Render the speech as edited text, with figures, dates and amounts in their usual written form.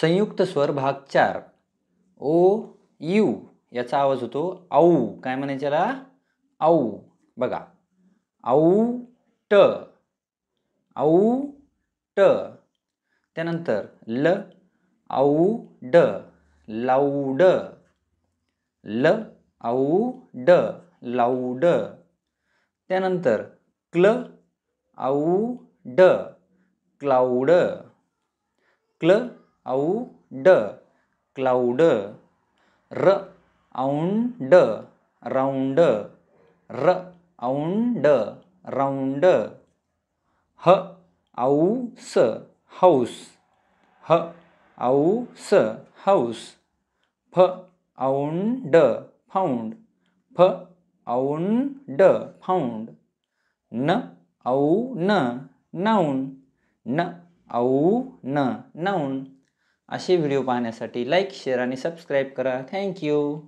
संयुक्त स्वर भाग 4 ओ यू याचा आवाज होतो औ. काय म्हणायचे याला? औ. बघा औट औट. त्यानंतर ल औड लाऊड ल औड लाऊड. त्यानंतर क्ल औड क्लाउड क्ल औड क्लाउड. र औंड राउंड र औंड राउंड. ह औस हाऊस ह औस हाऊस. फ औंड फाउंड फ औंड फाउंड. न औन नाउन न औन नाउन. असे व्हिडिओ पाहण्यासाठी लाईक शेअर आणि सबस्क्राईब करा. थँक्यू.